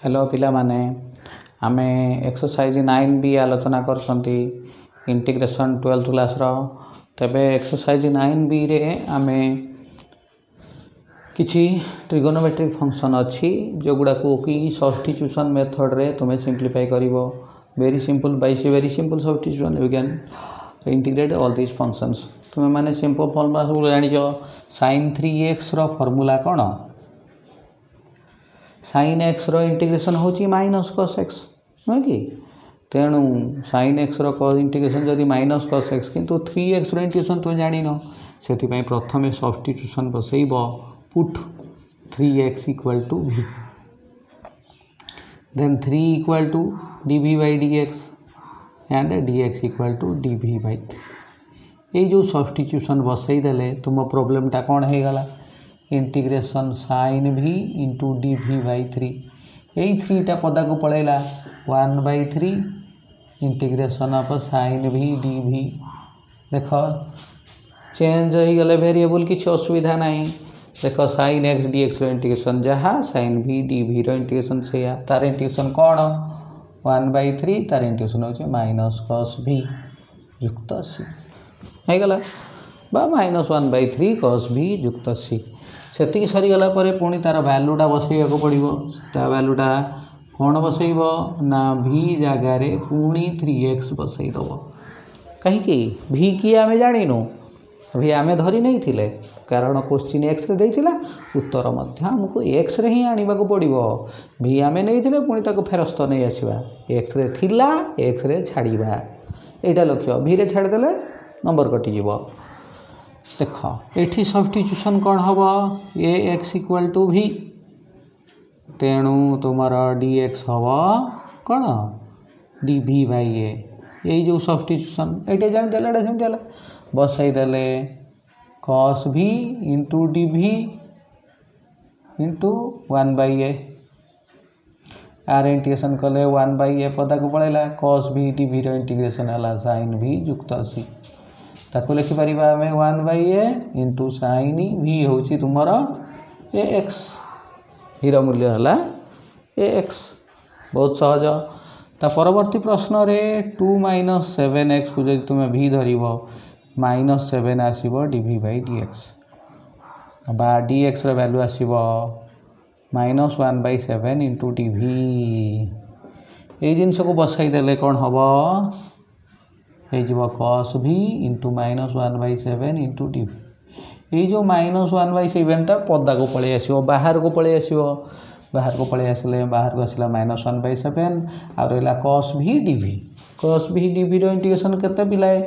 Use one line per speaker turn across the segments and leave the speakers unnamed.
Hello पिला माने आमे एक्सरसाइज 9 आलोचना करछंती इंटीग्रेशन 12th क्लास रो तबे एक्सरसाइज 9 रे आमे किछि ट्रिगोनोमेट्रिक फंक्शन अछि जो गुडा को कि सब्स्टिट्यूशन मेथड रे तुमे सिंपलीफाई करिवो very simple by very simple substitution you can integrate all this functions तुमे माने सिंपल फॉर्मूला सब जानि जो sin 3x रो फार्मूला कोन sin x रो इंटीग्रेशन होची माइनस cos x न कि तेणु sin x रो इंटीग्रेशन जदि माइनस cos x किंतु 3x रो इंटीग्रेशन तो जानि न सेति पई प्रथमे सब्स्टिट्यूशन बसैबो put 3x equal to v then 3 equal to dv by dx and dx equal to dv by 3 ये जो सब्स्टिट्यूशन बसई देले तुम प्रॉब्लम टा कोन हे गला integration sin v into dv by 3 यही 3 टा पदा को पळेला 1/3 integration of sin v dv देखो चेंज हो गले वेरिएबल किछ असुविधा नहीं देखो sin x dx रो इंटीग्रेशन जहा sin v dv रो इंटीग्रेशन से तार इंटीग्रेशन कोन 1/3 तार इंटीग्रेशन होचे माइनस cos v युक्त c हे गला बा -1/3 cos v युक्त c सेति सरी गला परे पुणी तार वैल्यूटा बसैया को पड़िबो ता वैल्यूटा कोन बसैबो ना v जगह रे पुणी 3x बसै दबो कहि कि v की आमे जानिनु अभी आमे धरी नहीं थिले कारण क्वेश्चन x रे देइथिला उत्तर मध्य हमको x रे ही आनिबा को पड़िबो v आमे नहीं थिले पुणी ताको फेरस्त नहीं आसीबा x रे थिला x रे छाड़ीबा एटा लक्ष्य v रे छाड़ देले नंबर कटि जीवो देखो एठी सब्स्टिट्यूशन कोन हबो ax इक्वल टू v तेणु तुम्हारा dx हबो कोन dv बाय a यही जो सब्स्टिट्यूशन एटे जम देले बसई देले cos v into dv into 1/a आर इंटीग्रेशन कले 1/a पदा को पळेला cos v dv रो इंटीग्रेशन हला sin v युक्त c ताको लिखि परिबा हमें 1/a into sin v होची तुमरो ax हीरो मूल्य हला ax बहुत सहज ता परवर्ती प्रश्न रे 2 - 7x को जदि तुमे v धरिबो -7 आसीबो dv by dx बा dx रो वैल्यू आसीबो -1/7 into dv ए जिंस को बसाई देले कोन हबो हे जीवो cos v into -1/7 into dv ये जो -1/7 ता पदा को पळे आसीबो बाहर को पळे आसीबो बाहर को पळे आसले बाहर को आसला -1/7 आ रहला cos v dv रो इंटीग्रेशन केते पिलाए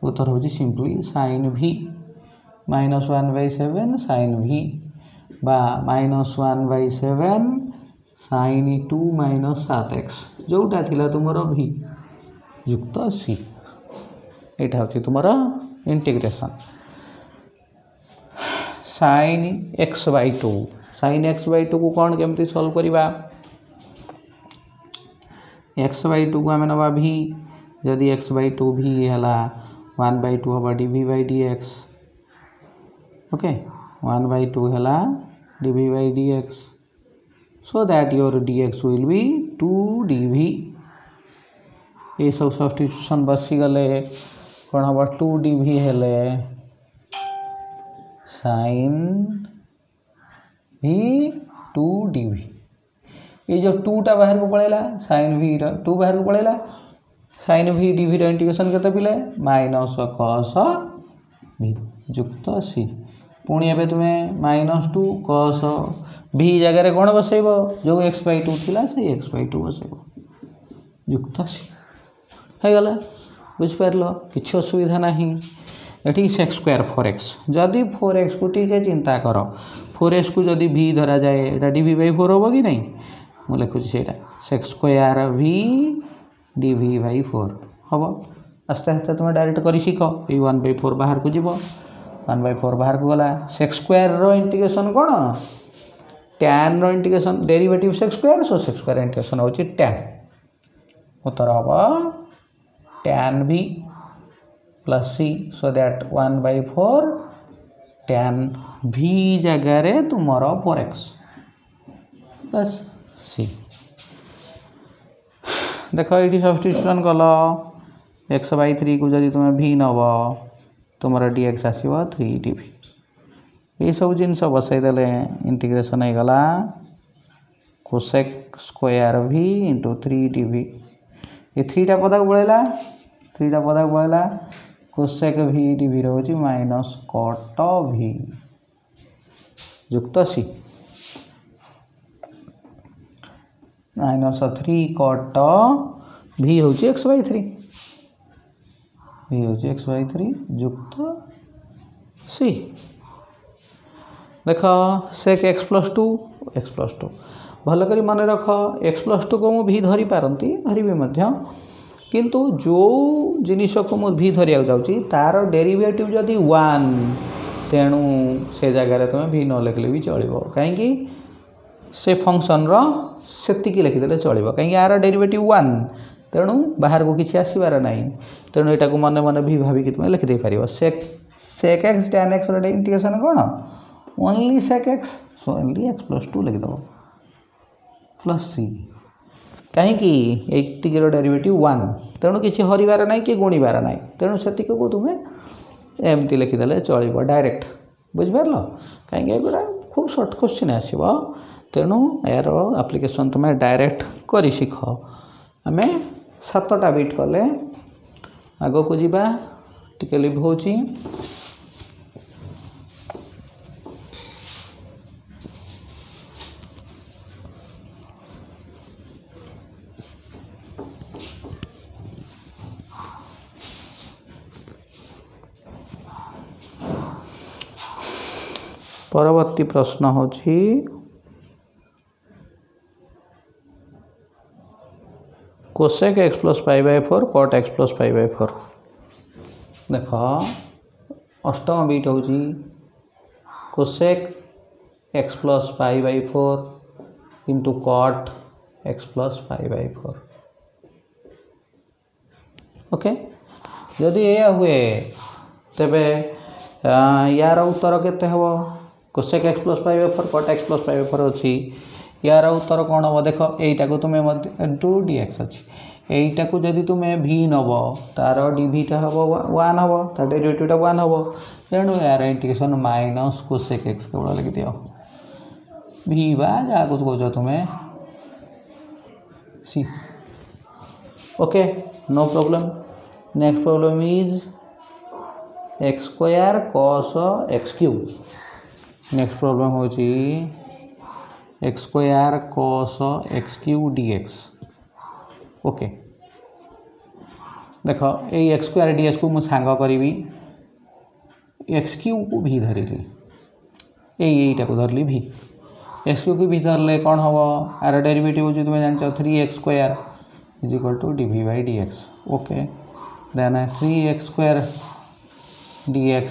उत्तर होची simply sin v -1/7 sin v बा -1/7 sin 2 - 7x जोटा थिला तुमरो v युक्त c एटा होची तुमरा इंटीग्रेशन sin x/2 को कोन केमती सॉल्व करिबा x/2 को हमें नबा v यदि x/2 v हला 1/2 हबा dv by dx ओके 1/2 हला dv by dx so that your dx will be 2 dv ये सब सब्स्टिट्यूशन बसी गले कोन हबा 2 dv हेले sin v 2 dv ये जो 2 टा बाहर को पळेला sin v रा 2 बाहर को पळेला sin v dv रा इंटीग्रेशन केते पिले -cos v युक्त c पुणी एबे तुमे -2 cos v जगह रे कोन बसैबो जो x/2 थिला से x/2 बसैबो युक्त c है गला बुझ परलो किछ असुविधा नहीं एठी sec स्क्वायर 4x जदी 4x को ठीक है चिंता करो 4x को जदी v धरा जाए एटा dv by 4 होबो कि नहीं मु लिखु सेटा sec square v dv by 4 होबो आस्ते आस्ते तुम डायरेक्ट करी सिखो ए 1/4 बाहर को जीवो 1/4 बाहर को गला sec स्क्वायर रो इंटीग्रेशन कोन tan रो integration derivative sec square so sec square integration होची tan उत्तर होबो tan v plus c so that 1/4 tan v जगह रे तुमरो 4x बस c देख ये सब्स्टिट्यूशन कल x/3 को जब तुम v नब तुम dx आसो 3 dv ये सब जिनस बसईदे इंटीग्रेशन हो गला cosec square v into 3 dv ये 3टा पदा को पलैला कोसेक v dv रोचे माइनस कट v युक्त सी माइनस 3 कट v हूँ x/3 v हूँ x/3 युक्त सी देख सेक x+2 भल कर मन रख x+2 को मुझे धरी पारती धरबी किंतु जो जिनिस को मुझे भी धरिया जाऊँगी तार डेरिवेटिव जदि 1 तेणु से जगह तुम भी न लिखले भी चलो कहीं से फंक्शन सेतिकी लिखिदे चलो कहीं यार डेरिवेटिव 1 तेणु बाहर को किसी आसबार ना तेणु यहाँ को मन मन भी भाविकी तुम लिखिदे पार sec x tan x integration कौन only sec x so only x+2 लिखिदेव प्लस सी कहीं एतिकर डेरिवेटिव 1 तेणु किसी हरिबार ना कि गुणिबार ना तेणु से को तुम्हें एमती लिखिदे चलो डायरेक्ट बुझिपार कहीं गोटा खूब सर्ट क्वेश्चन आसो तेणु यार एप्लिकेशन तुम डायरेक्ट कर शिख आम 7टा बिट कले आग को जीवा टिके लिभ हो परवर्ती प्रश्न होची कोसेक x + π/4 कट x + π/4 देख अष्टम बीट हूँ cosec x + π/4 into cot x + π/4 okay जदि यह हुए तेबे यार उत्तर केते हबो कोसेक x + π/4 कट x + π/4 अच्छी यार उत्तर कौन हम देख यहीटा को तुम्हें इंटू dx अच्छी यहीटा को जदि तुम्हें v नब तार dvटा हम 1 हम तार डेरिवेटिवटा 1 हम तेणु यार इंटीग्रेशन माइनस कोसेक x केवल लिखि दियो v बा जहाँ को कह तुम्हें see okay no problem next problem is x² cos x³ next problem हो x² cos x³ dx okay देख ये x² dx को मुझे सांग करी x³ को भी धरली यहीटा को धरली v x³ को भी धरले कौन हम आर डेरिवेटिव जो तुम जान 3x² = dv/dx okay then 3x² dx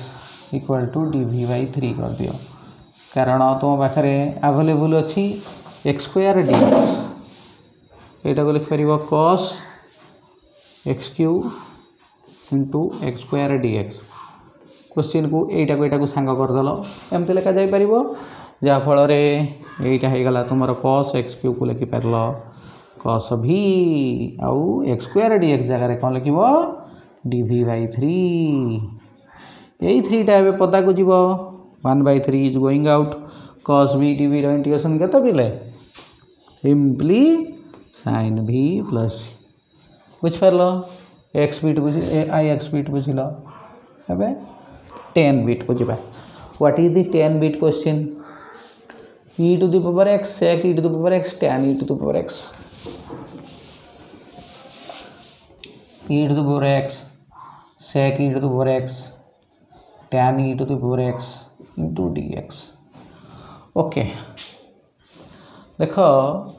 = dv/3 कर दियो कारण तुम पाखे अवेलेबल अच्छी x² dx यहाँ को लिखिपर cos x³ into x² dx question को यहाँ को सांग करदेल एमती लिखा जापर जहाँफल यहीटा होगला तुम cos x³ को लिखिपार cos v आउ x² dx जगह कौन लिख dv/3 यही 3टा ए पदा को जीव 1/3 is going out cos v dv integration के पिले सिंपली sin v प्लस बुझिपार x बिट बुझ x बिट बुझल ए 10 बिट को जीवा what is the 10 bit question e⁻x sec e⁻x tan e⁻x e⁻x sec e⁻x tan e⁻x into dx okay देख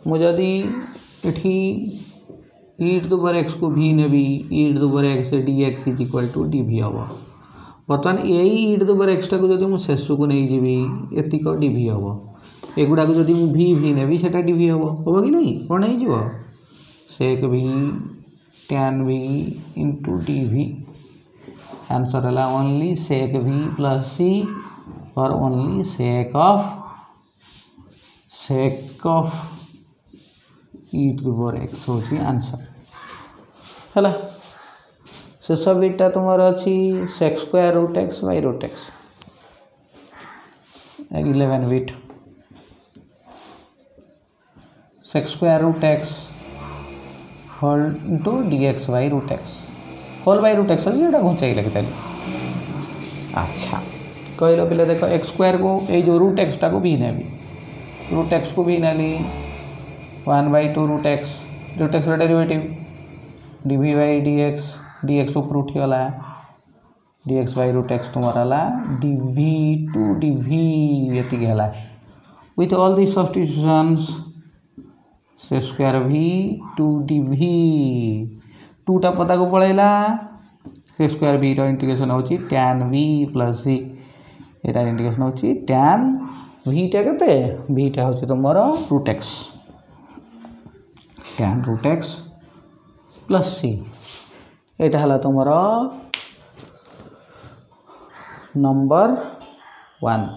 मुझे इठी e⁻x को भी नेबी e⁻x dx = dv हम बर्तमान यही e⁻x को जब मुझे शेष को नहीं जीवी एतिक dv हम एगुड़ा को जब मुझे v नेबी से dv हम कि नहीं कौन हो sec v tan v into dv answer है only sec v plus c और ओनली sec of e⁻x होची आंसर। है शेष बिटा तुम अच्छी सेक्स square root x by root x 11 बिट सेक्स square root x whole into d x by root x whole by root x अच्छे घुंचाई लगे। अच्छा कहल पे देख एक्स स्क्वायर को ये जो रूट एक्स टाक भी नेबी रूट एक्स को भी नेली 1/2 root x derivative d v by d x ऊपर उठीगला d x by root x तुम्हारा d v to d v ये with all the substitutions sec square v to d v टूटा पता को पलैला से स्क्वायर वी इंटीग्रेशन होची tan v plus C एटार इंटीग्रेशन होची tan vटा केते vटा होची तुमर root x tan root x plus C एटा हला तुमर नंबर 1।